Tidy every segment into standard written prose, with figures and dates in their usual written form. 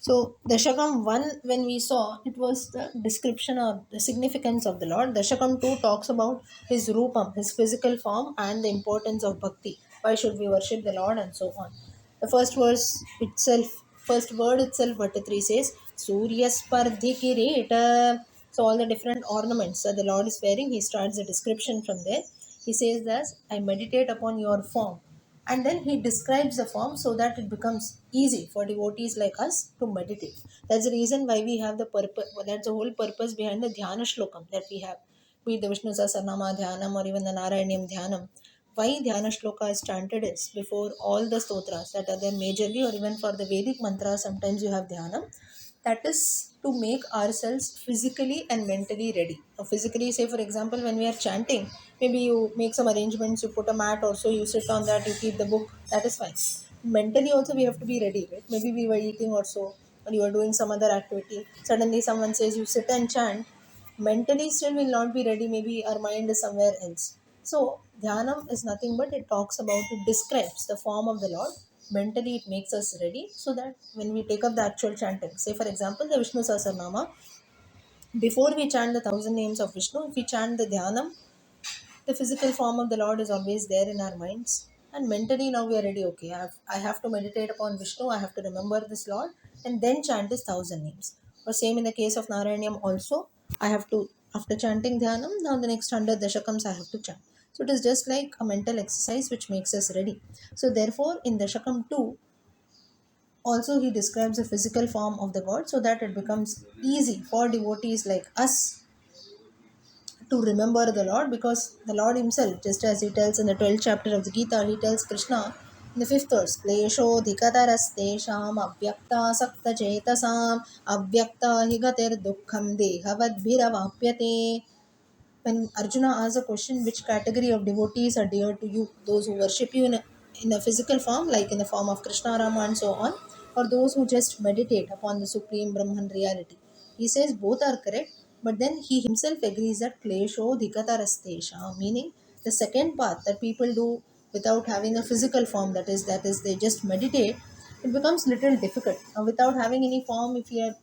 So Dashakam 1, when we saw, it was the description or the significance of the Lord. Dashakam 2 talks about his rupam, his physical form, and the importance of bhakti. Why should we worship the Lord, and so on. The first word itself, Bhattatri says, Surya Spardhi Kireta. So all the different ornaments that the Lord is wearing, he starts the description from there. He says that I meditate upon your form, and then he describes the form so that it becomes easy for devotees like us to meditate. That's the reason why we have the purpose. That's the whole purpose behind the dhyana shlokam that we have, be it the Vishnu Sahasranama Dhyanam or even the Narayaneeyam Dhyanam. Why dhyana shloka is chanted is before all the stotras that are there majorly, or even for the Vedic mantras sometimes you have dhyanam. That is to make ourselves physically and mentally ready. Now, physically, say for example, when we are chanting, maybe you make some arrangements, you put a mat, also you sit on that, you keep the book, that is fine. Mentally, also, we have to be ready, right? Maybe we were eating or so, or you are doing some other activity. Suddenly, someone says you sit and chant. Mentally, still will not be ready. Maybe our mind is somewhere else. So, dhyanam is nothing but it talks about, it describes the form of the Lord. Mentally, it makes us ready so that when we take up the actual chanting, say for example, the Vishnu Sahasranama, before we chant the thousand names of Vishnu, if we chant the Dhyanam, the physical form of the Lord is always there in our minds. And mentally, now we are ready. Okay, I have to meditate upon Vishnu, I have to remember this Lord, and then chant his thousand names. Or, same in the case of Narayanam, also, I have to, after chanting Dhyanam, now the next 100 Dashakams I have to chant. So, it is just like a mental exercise which makes us ready. So, therefore, in Dashakam 2, also, he describes the physical form of the God so that it becomes easy for devotees like us to remember the Lord, because the Lord himself, just as he tells in the 12th chapter of the Gita, he tells Krishna in the 5th verse, Klesho dhikatarastesham avyakta sakta chetasam avyakta higatir dukkham dehavadbhiravapyate. When Arjuna asks a question, which category of devotees are dear to you? Those who worship you in a physical form, like in the form of Krishna, Rama, and so on, or those who just meditate upon the Supreme Brahman reality? He says both are correct, but then he himself agrees that Klesho Dhikatarastesha, meaning the second path that people do without having a physical form, that is they just meditate, it becomes little difficult. Now, without having any form, if you are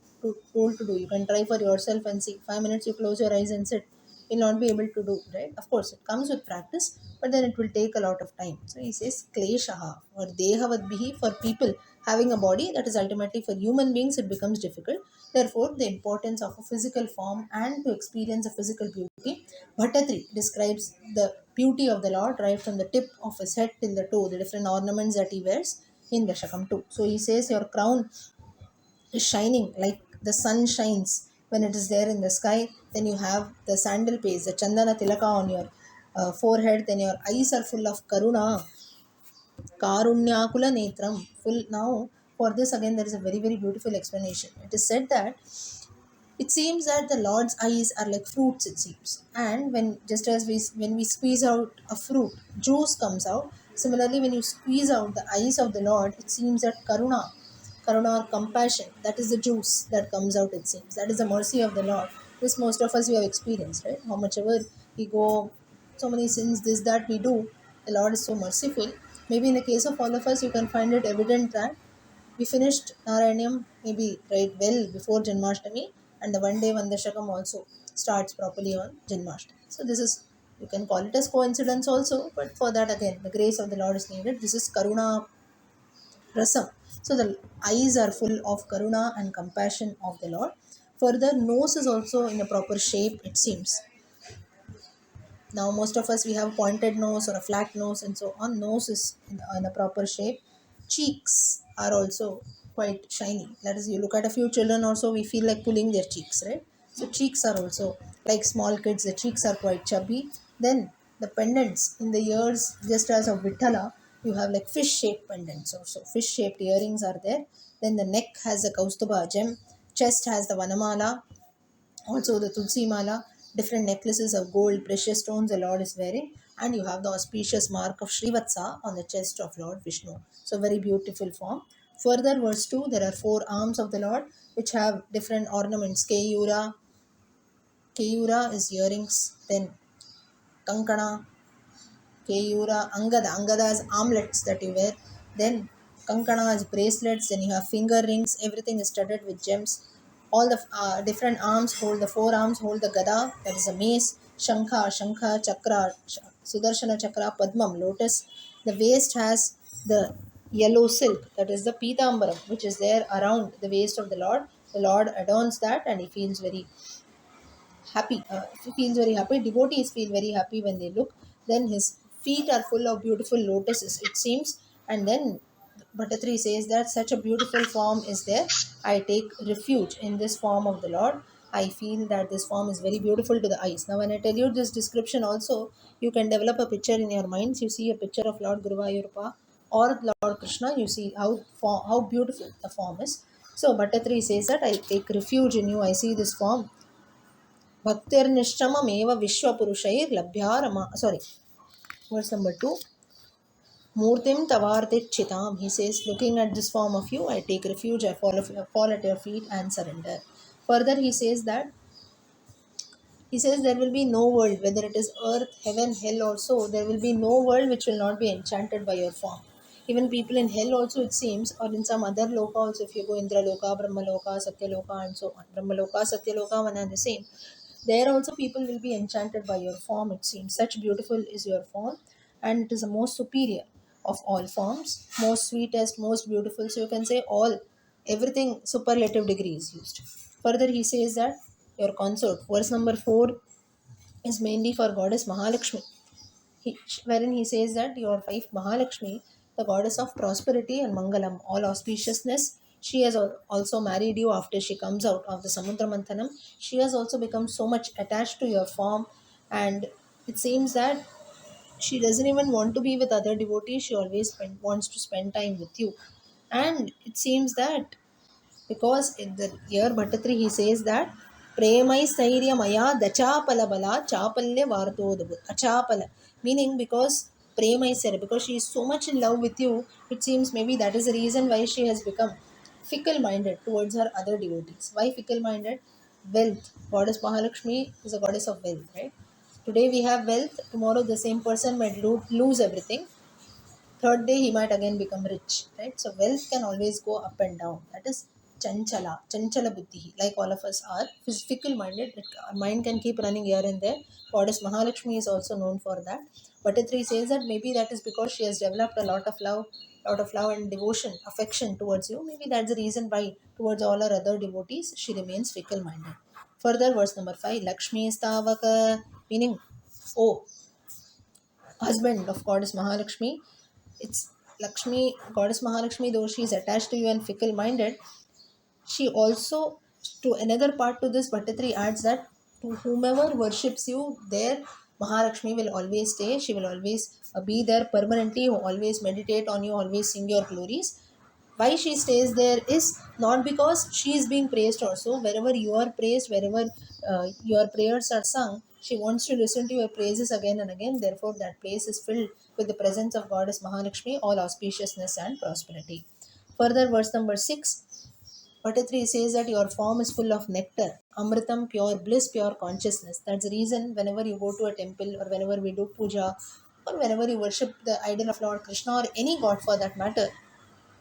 told to do, you can try for yourself and see. 5 minutes you close your eyes and sit, you'll not be able to do, right? Of course, it comes with practice, but then it will take a lot of time. So he says, Kleshaha or Dehavadbihi, for people having a body, that is ultimately for human beings, it becomes difficult. Therefore, the importance of a physical form and to experience a physical beauty. Bhattatri describes the beauty of the Lord right from the tip of his head till the toe, the different ornaments that he wears in Dashakam 2. So he says, your crown is shining like the sun shines when it is there in the sky. Then you have the sandal paste, the chandana tilaka on your forehead. Then your eyes are full of karuna, karunyakula netram, full. Now, for this again, there is a very very beautiful explanation. It is said that it seems that the Lord's eyes are like fruits, it seems. And just as when we squeeze out a fruit, juice comes out. Similarly, when you squeeze out the eyes of the Lord, it seems that karuna or compassion, that is the juice that comes out, it seems. That is the mercy of the Lord. This most of us we have experienced, right? How much ever we go, so many sins, this, that we do, the Lord is so merciful. Maybe in the case of all of us, you can find it evident that we finished Narayanam maybe right well before Janmashtami, and the one day Vandashakam also starts properly on Janmashtami. So this is, you can call it as coincidence also, but for that again the grace of the Lord is needed. This is Karuna Rasam. So the eyes are full of Karuna and compassion of the Lord. Further, nose is also in a proper shape, it seems. Now, most of us we have pointed nose or a flat nose and so on. Nose is in a proper shape. Cheeks are also quite shiny. That is, you look at a few children also, we feel like pulling their cheeks, right? So, cheeks are also like small kids, the cheeks are quite chubby. Then, the pendants in the ears, just as of Vithala, you have like fish shaped pendants also. Fish shaped earrings are there. Then, the neck has a Kaustuba gem, chest has the Vanamala, also the Tulsi Mala, different necklaces of gold, precious stones the Lord is wearing, and you have the auspicious mark of Srivatsa on the chest of Lord Vishnu. So, very beautiful form. Further, verse 2, there are four arms of the Lord which have different ornaments. Keyura is earrings, then Kankana, Keyura, Angada is armlets that you wear, then kankanas, bracelets, then you have finger rings, everything is studded with gems. All the different arms hold, the four arms hold the gada, that is a mace, shankha, chakra, sudarshana chakra, padmam, lotus. The waist has the yellow silk, that is the pitambaram, which is there around the waist of the Lord. The Lord adorns that and he feels very happy. He feels very happy. Devotees feel very happy when they look. Then his feet are full of beautiful lotuses, it seems. And then Bhattatri says that such a beautiful form is there. I take refuge in this form of the Lord. I feel that this form is very beautiful to the eyes. Now, when I tell you this description, also you can develop a picture in your minds. You see a picture of Lord Guruvayurpa or Lord Krishna. You see how beautiful the form is. So Bhattatri says that I take refuge in you. I see this form. भक्तिर्निश्चममेव विश्वपुरुषैर्लभ्या sorry, verse number 2. Murtim tavartichitam. He says, looking at this form of you, I take refuge, I fall at your feet and surrender. Further, he says there will be no world, whether it is earth, heaven, hell also, there will be no world which will not be enchanted by your form. Even people in hell also, it seems, or in some other loka also, if you go Indra loka, Brahma loka, Satya loka, and so on. Brahma loka, Satya loka, one and the same. There also people will be enchanted by your form, it seems. Such beautiful is your form, and it is the most superior of all forms, most sweetest, most beautiful. So you can say all, everything superlative degree is used. Further, he says that your consort, verse number 4, is mainly for goddess Mahalakshmi, wherein he says that your wife Mahalakshmi, the goddess of prosperity and Mangalam, all auspiciousness, she has also married you after she comes out of the Samudra Manthanam. She has also become so much attached to your form, and it seems that she doesn't even want to be with other devotees. She always wants to spend time with you. And it seems that because in the year Bhattatri he says that Premai Sairya Maya Dachapala Bala Chapalya Vartodabut Achapala, meaning because Premai Sairya, because she is so much in love with you, it seems maybe that is the reason why she has become fickle minded towards her other devotees. Why fickle minded? Wealth. Goddess Mahalakshmi is a goddess of wealth, right? Today we have wealth, tomorrow the same person might lose everything. Third day he might again become rich, right? So wealth can always go up and down. That is chanchala buddhi, like all of us are fickle minded. Our mind can keep running here and there. Goddess Mahalakshmi is also known for that. Bhattatri says that maybe that is because she has developed a lot of love and devotion, affection towards you. Maybe that's the reason why towards all her other devotees she remains fickle minded. Further, verse number 5, Lakshmi stavaka, meaning, oh, husband of goddess Mahalakshmi. It's Lakshmi, goddess Mahalakshmi, though she is attached to you and fickle minded, she also, to another part to this, Bhattatri adds that to whomever worships you, there Mahalakshmi will always stay. She will always be there permanently, who always meditate on you, always sing your glories. Why she stays there is not because she is being praised also. Wherever you are praised, wherever your prayers are sung, she wants to listen to your praises again and again. Therefore, that place is filled with the presence of Goddess Mahalakshmi, all auspiciousness and prosperity. Further, verse number 6, Bhattatri says that your form is full of nectar, amritam, pure bliss, pure consciousness. That's the reason whenever you go to a temple or whenever we do puja or whenever you worship the idol of Lord Krishna or any god for that matter,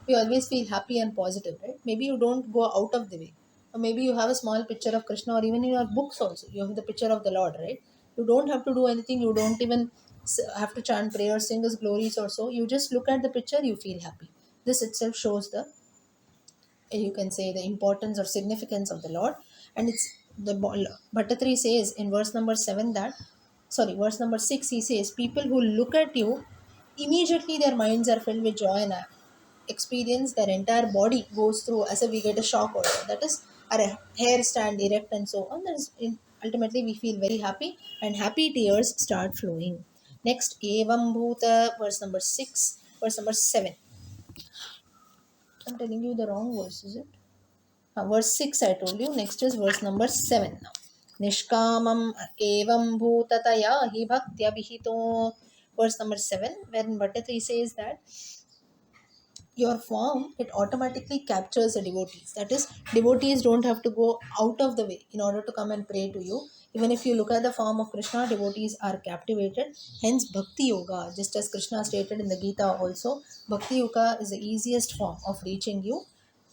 we always feel happy and positive, right? Maybe you don't go out of the way. Or maybe you have a small picture of Krishna, or even in your books also, you have the picture of the Lord, right? You don't have to do anything. You don't even have to chant prayers, sing his glories or so. You just look at the picture, you feel happy. This itself shows the, you can say, the importance or significance of the Lord. And it's the Bhattatri says in verse number 7 that, sorry, verse number 6, he says, people who look at you, immediately their minds are filled with joy and experience. Their entire body goes through as if we get a shock also. That is, our hair stand erect and so on. That is ultimately we feel very happy and happy tears start flowing. Next, Evam Bhuta, verse number 6, verse number 7. I'm telling you the wrong verse, is it? Verse 6 I told you. Next is verse number 7 now. Nishkamam evam bhutataya hi bhaktya vihito. Verse number 7, wherein Bhattatri says that your form, it automatically captures the devotees. That is, devotees don't have to go out of the way in order to come and pray to you. Even if you look at the form of Krishna, devotees are captivated. Hence, Bhakti Yoga, just as Krishna stated in the Gita also, Bhakti Yoga is the easiest form of reaching you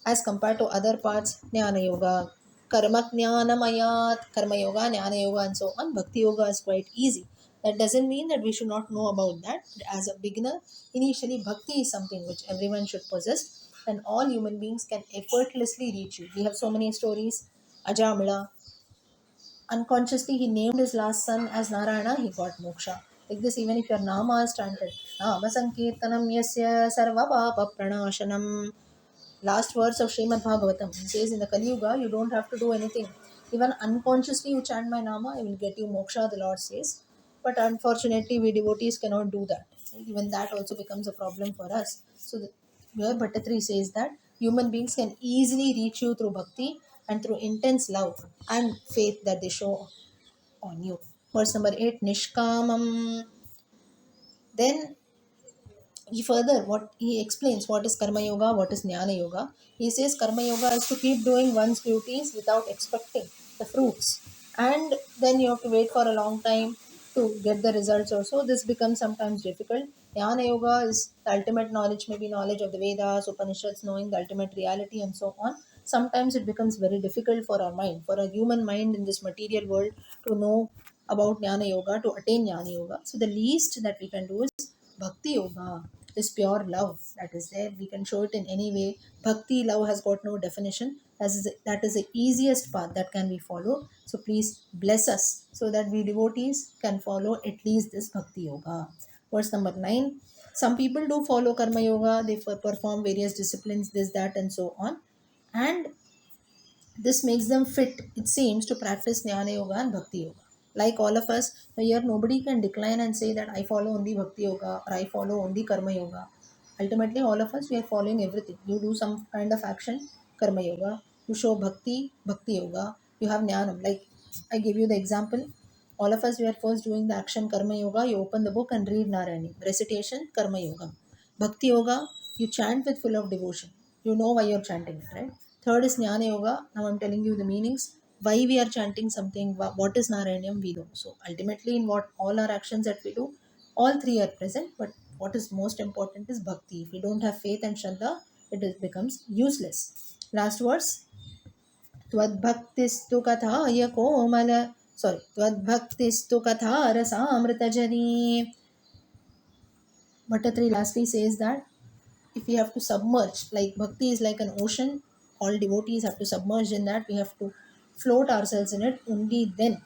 as compared to other parts, Jnana Yoga, Karma Jnanamayat, Karma Yoga, Jnana Yoga, and so on. Bhakti Yoga is quite easy. That doesn't mean that we should not know about that. But as a beginner, initially Bhakti is something which everyone should possess, and all human beings can effortlessly reach you. We have so many stories. Ajamila, unconsciously he named his last son as Narayana, he got moksha. Like this, even if your Nama is chanted, Nama Sankirtanam Yasya Sarva Papa Pranashanam. Last verse of Srimad Bhagavatam. It says in the Kali Yuga, you don't have to do anything. Even unconsciously you chant my Nama, I will get you moksha, the Lord says. But unfortunately, we devotees cannot do that. Even that also becomes a problem for us. So here Bhattatri says that human beings can easily reach you through bhakti and through intense love and faith that they show on you. Verse number 8, Nishkamam. Then he further what he explains what is karma yoga, what is jnana yoga. He says karma yoga is to keep doing one's duties without expecting the fruits, and then you have to wait for a long time to get the results also. This becomes sometimes difficult. Jnana yoga is the ultimate knowledge, maybe knowledge of the Vedas, Upanishads, knowing the ultimate reality and so on. Sometimes it becomes very difficult for our mind, for a human mind in this material world, to know about jnana yoga, to attain jnana yoga. So the least that we can do is bhakti yoga, is pure love that is there. We can show it in any way. Bhakti love has got no definition. That is the easiest path that can be followed. So please bless us so that we devotees can follow at least this bhakti yoga. Verse number 9. Some people do follow karma yoga, they perform various disciplines, this, that, and so on. And this makes them fit, it seems, to practice Jnana Yoga and Bhakti Yoga. Like all of us, here nobody can decline and say that I follow only Bhakti Yoga or I follow only Karma Yoga. Ultimately, all of us, we are following everything. You do some kind of action, Karma Yoga. You show Bhakti, Bhakti Yoga. You have Jnanam. Like I give you the example. All of us, we are first doing the action Karma Yoga. You open the book and read Narayani. Recitation, Karma Yoga. Bhakti Yoga, you chant with full of devotion. You know why you're chanting it, right? Third is Jnana Yoga. Now I'm telling you the meanings. Why we are chanting something, what is Narayanam, we do. So ultimately, in what all our actions that we do, all three are present. But what is most important is bhakti. If we don't have faith and shraddha, becomes useless. Last verse. Twadbhaktistu kathaya komala. Sorry. Twadbhaktistu katha rasamritajani. Bhattatri lastly says that if we have to submerge, like bhakti is like an ocean, all devotees have to submerge in that. We have to float ourselves in it. Only then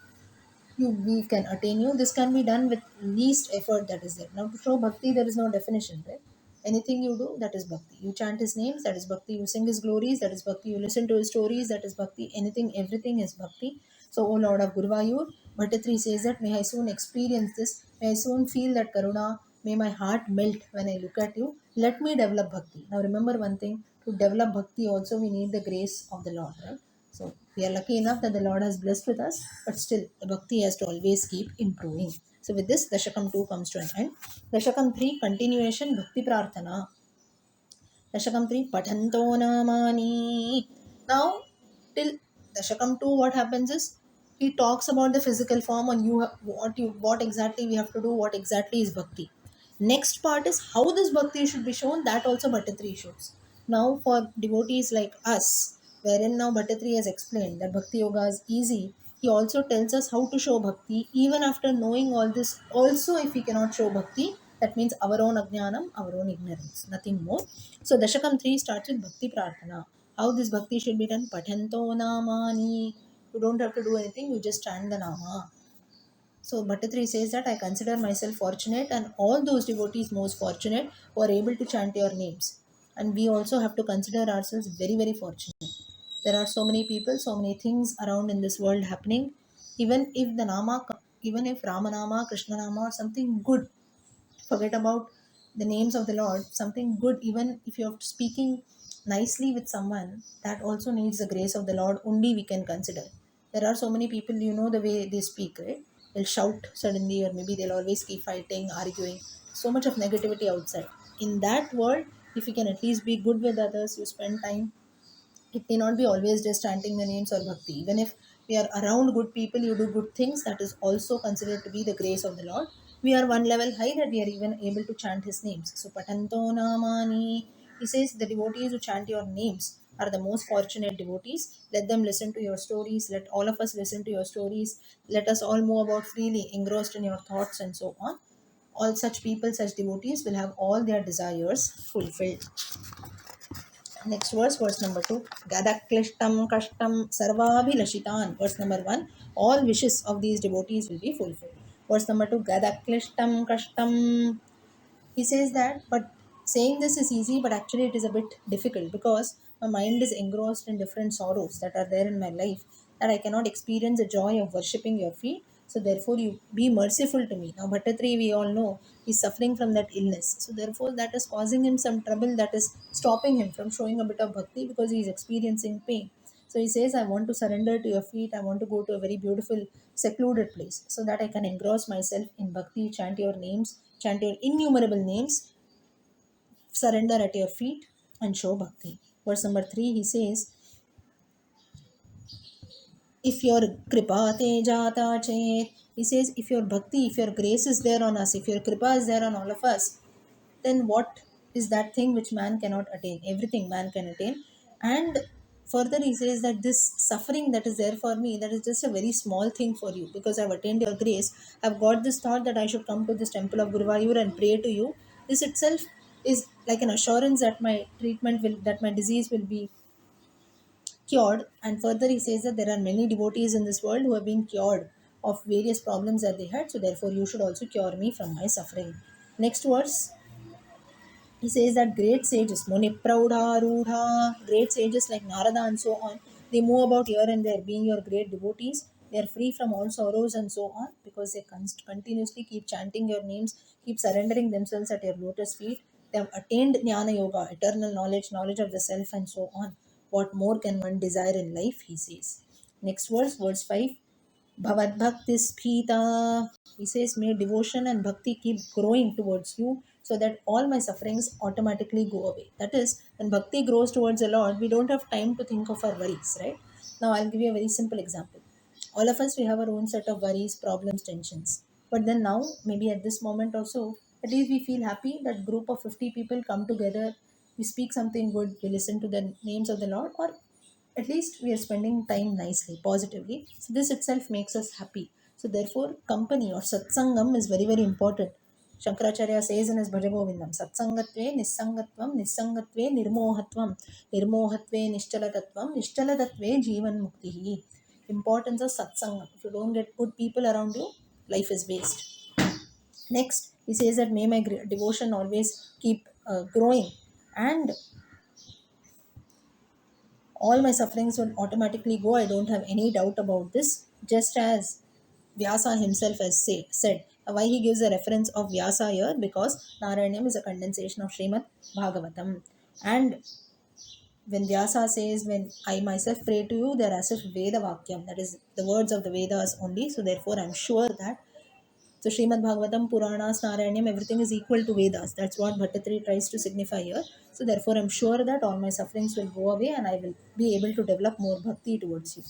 we can attain you. This can be done with least effort that is there. Now to show bhakti, there is no definition, right? Anything you do, that is bhakti. You chant his names, that is bhakti. You sing his glories, that is bhakti. You listen to his stories, that is bhakti. Anything, everything is bhakti. So, O Lord of Guruvayur, Bhattatri says that may I soon experience this, may I soon feel that karuna, may my heart melt when I look at you. Let me develop bhakti. Now remember one thing, to develop bhakti also we need the grace of the Lord, right? So we are lucky enough that the Lord has blessed with us, but still the bhakti has to always keep improving. So with this, Dashakam 2 comes to an end. Dashakam 3, continuation, Bhakti Prarthana. Dashakam 3, Patanto Namani. Now, till Dashakam 2, what happens is, he talks about the physical form and what exactly we have to do, what exactly is bhakti. Next part is how this bhakti should be shown, that also Bhattatri shows. Now, for devotees like us, wherein now Bhattatri has explained that bhakti yoga is easy, he also tells us how to show bhakti. Even after knowing all this, also if we cannot show bhakti, that means our own ajnanam, our own ignorance, nothing more. So Dashakam 3 starts with Bhakti Prarthana. How this bhakti should be done? Pathanto namani. You don't have to do anything, you just chant the nama. So Bhattatri says that I consider myself fortunate and all those devotees most fortunate who are able to chant your names. And we also have to consider ourselves very, very fortunate. There are so many people, so many things around in this world happening. Even if the nama, even if Ramanama, Krishna Nama or something good, forget about the names of the Lord, something good, even if you're speaking nicely with someone, that also needs the grace of the Lord, only we can consider. There are so many people, you know, the way they speak, right? They'll shout suddenly, or maybe they'll always keep fighting, arguing, so much of negativity outside. In that world, If you can at least be good with others, you spend time. It may not be always just chanting the names or bhakti. Even if we are around good people, you do good things, that is also considered to be the grace of the Lord. We are one level high that we are even able to chant his names. So patanto namani, he says the devotees who chant your names are the most fortunate devotees. Let them listen to your stories, let all of us listen to your stories, let us all move about freely engrossed in your thoughts and so on. All such people, such devotees will have all their desires fulfilled. Next verse, verse number 2. Gadaklishtam kashtam sarvabhilashitan. Verse number 1. All wishes of these devotees will be fulfilled. Verse number 2. Gadaklishtam kashtam. He says that, but saying this is easy, but actually it is a bit difficult because my mind is engrossed in different sorrows that are there in my life, that I cannot experience the joy of worshipping your feet. So therefore, you be merciful to me. Now, Bhattatri, we all know, is suffering from that illness. So therefore, that is causing him some trouble, that is stopping him from showing a bit of bhakti because he is experiencing pain. So he says, I want to surrender to your feet. I want to go to a very beautiful, secluded place so that I can engross myself in bhakti, chant your names, chant your innumerable names, surrender at your feet, and show bhakti. Verse number 3, he says, if your kripa te jata chet, he says, if your bhakti, if your grace is there on us, if your kripa is there on all of us, then what is that thing which man cannot attain? Everything man can attain. And further he says that this suffering that is there for me, that is just a very small thing for you, because I've attained your grace. I've got this thought that I should come to this temple of Guruvayur and pray to you. This itself is like an assurance that my treatment will, that my disease will be cured. And further he says that there are many devotees in this world who have been cured of various problems that they had, so therefore you should also cure me from my suffering. Next verse, he says that great sages, Muni Praudha, Rudha, great sages like Narada and so on, they move about here and there, being your great devotees. They are free from all sorrows and so on because they continuously keep chanting your names, keep surrendering themselves at your lotus feet. They have attained Jnana Yoga, eternal knowledge, knowledge of the self, and so on. What more can one desire in life, he says. Next verse, verse 5. Bhavad Bhakti Spita. He says, may devotion and bhakti keep growing towards you so that all my sufferings automatically go away. That is, when bhakti grows towards the Lord, we don't have time to think of our worries, right? Now, I'll give you a very simple example. All of us, we have our own set of worries, problems, tensions. But then now, maybe at this moment also, at least we feel happy that group of 50 people come together, we speak something good, we listen to the names of the Lord, or at least we are spending time nicely, positively. So this itself makes us happy. So therefore, company or satsangam is very, very important. Shankaracharya says in his Bhajagovindam, Satsangatve Nissangatvam, Nissangatve Nirmohatvam, Nirmohatve Nishtalatatvam, Nishtalatatve Jeevan Muktihi. Importance of satsangam. If you don't get good people around you, life is waste. Next, he says that may my devotion always keep growing, and all my sufferings will automatically go. I don't have any doubt about this. Just as Vyasa himself has said. Why he gives a reference of Vyasa here? Because Narayanam is a condensation of Srimad Bhagavatam. And when Vyasa says, when I myself pray to you, they are as if Veda Vakyam, that is the words of the Vedas only. So therefore, I'm sure that so Srimad Bhagavatam, Puranas, Narayanyam, everything is equal to Vedas. That's what Bhattatri tries to signify here. So therefore, I'm sure that all my sufferings will go away and I will be able to develop more bhakti towards you.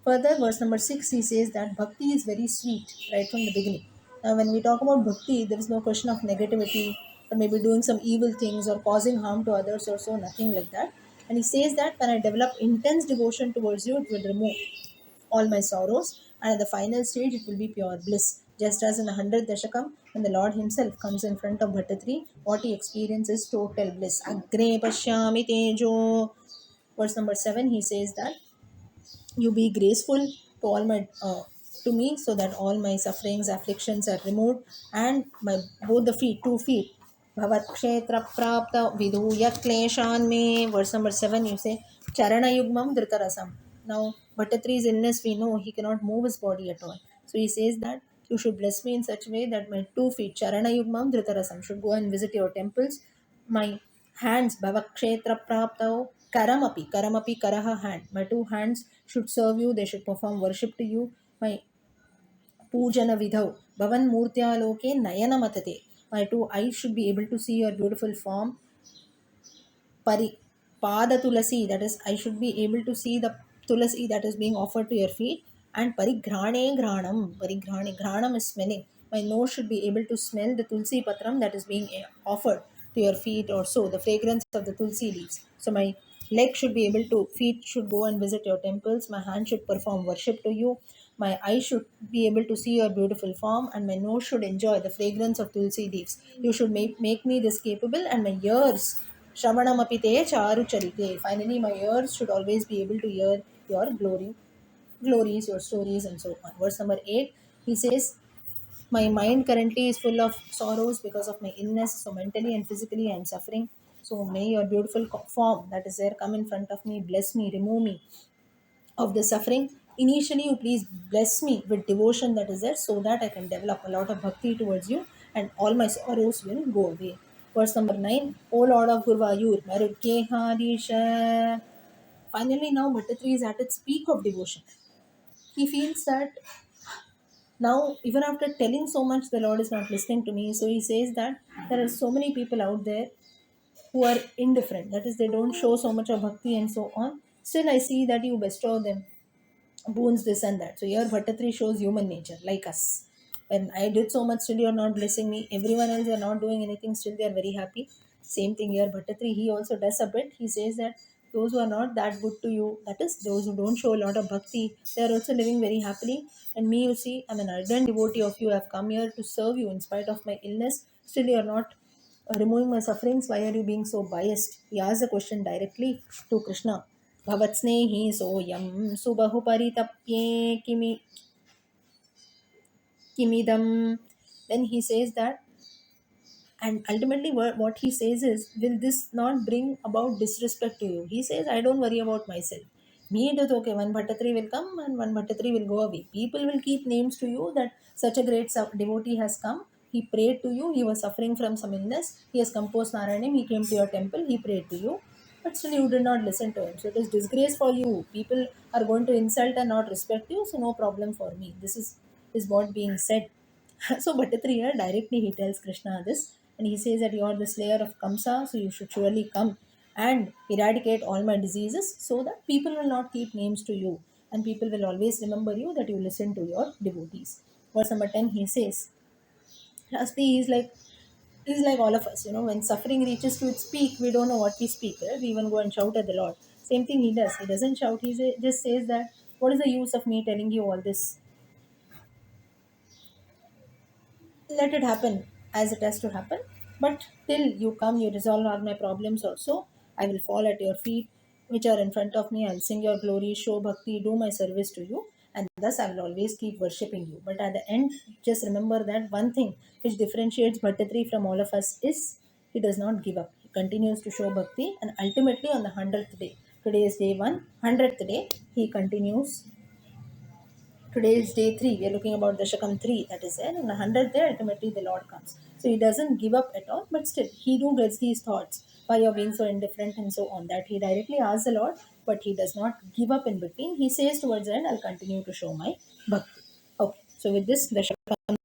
Further, verse number 6, he says that bhakti is very sweet right from the beginning. Now, when we talk about bhakti, there is no question of negativity or maybe doing some evil things or causing harm to others or so, nothing like that. And he says that when I develop intense devotion towards you, it will remove all my sorrows, and at the final stage, it will be pure bliss. Just as in the 100th Dashakam, when the Lord Himself comes in front of Bhattatri, what he experiences is total bliss. Agre pashyami tejo. Verse number 7, he says that you be graceful to all my to me so that all my sufferings, afflictions are removed, and my both the feet, 2 feet, bhavat kshetra prapta viduya kleshan me. Verse number 7, you say charana yugmam dhritarasam. Now Bhattatri's illness, we know he cannot move his body at all, so he says that you should bless me in such a way that my 2 feet charana yugmam dhritarasam should go and visit your temples. My hands, bhavakshetra praptau, karamapi karaha, hand, my 2 hands should serve you, they should perform worship to you. My pujana vidhau, bhavan murtya loke nayana matate, my 2 eyes should be able to see your beautiful form. Pari pada tulasi, that is I should be able to see the tulasi that is being offered to your feet. And parigrhane granam, parigrhane granam is smelling. My nose should be able to smell the tulsi patram that is being offered to your feet, or so the fragrance of the tulsi leaves. So my leg should be able to, feet should go and visit your temples, my hand should perform worship to you, my eyes should be able to see your beautiful form, and my nose should enjoy the fragrance of tulsi leaves. You should make me this capable. And my ears, Shravanamapite charu charite. Finally, my ears should always be able to hear your glories, your stories, and so on. Verse number 8, he says, my mind currently is full of sorrows because of my illness. So mentally and physically, I am suffering. So may your beautiful form that is there come in front of me, bless me, remove me of the suffering. Initially, you please bless me with devotion that is there, so that I can develop a lot of bhakti towards you, and all my sorrows will go away. Verse number 9, O Lord of Gurvayur, Marudkeharisha. Finally, now Bhattatri is at its peak of devotion. He feels that now, even after telling so much, the Lord is not listening to me. So he says that there are so many people out there who are indifferent. That is, they don't show so much of bhakti and so on. Still, I see that you bestow them boons, this and that. So here Bhattatri shows human nature, like us. When I did so much, still you're not blessing me. Everyone else are not doing anything, still they are very happy. Same thing here, Bhattatri, he also does a bit. He says that those who are not that good to you, that is, those who don't show a lot of bhakti, they are also living very happily. And me, you see, I'm an ardent devotee of you. I've come here to serve you in spite of my illness. Still, you're not removing my sufferings. Why are you being so biased? He asks the question directly to Krishna. Bhavatsnehi soyam subahu paritapye kimidam. Then he says that, and ultimately what he says is, will this not bring about disrespect to you? He says, I don't worry about myself. Me, it is okay. One Bhattatri will come and one Bhattatri will go away. People will keep names to you that such a great devotee has come. He prayed to you. He was suffering from some illness. He has composed Narayanam. He came to your temple. He prayed to you. But still you did not listen to him. So it is disgrace for you. People are going to insult and not respect you. So no problem for me. This is what being said. So Bhattatri here directly he tells Krishna this, and he says that you are the slayer of Kamsa, so you should surely come and eradicate all my diseases, so that people will not keep names to you, and people will always remember you, that you listen to your devotees. Verse number 10, he says, lastly, he's like all of us, when suffering reaches to its peak, we don't know what we speak, right? We even go and shout at the Lord. Same thing he does. He doesn't shout, just says that, what is the use of me telling you all this? Let it happen as it has to happen. But till you come, you resolve all my problems also. I will fall at your feet, which are in front of me. I'll sing your glory, show bhakti, do my service to you, and thus I will always keep worshipping you. But at the end, just remember that one thing which differentiates Bhattatri from all of us is he does not give up. He continues to show bhakti, and ultimately on the 100th day, today is day 1, 100th day, he continues. Today is day 3. We are looking about Dashakam 3, that is there. And the 100th day, ultimately the Lord comes. So he doesn't give up at all, but still, he do gets these thoughts. Why you're being so indifferent and so on. That he directly asks the Lord, but he does not give up in between. He says towards the end, I'll continue to show my bhakti. Okay, so with this, Dashakam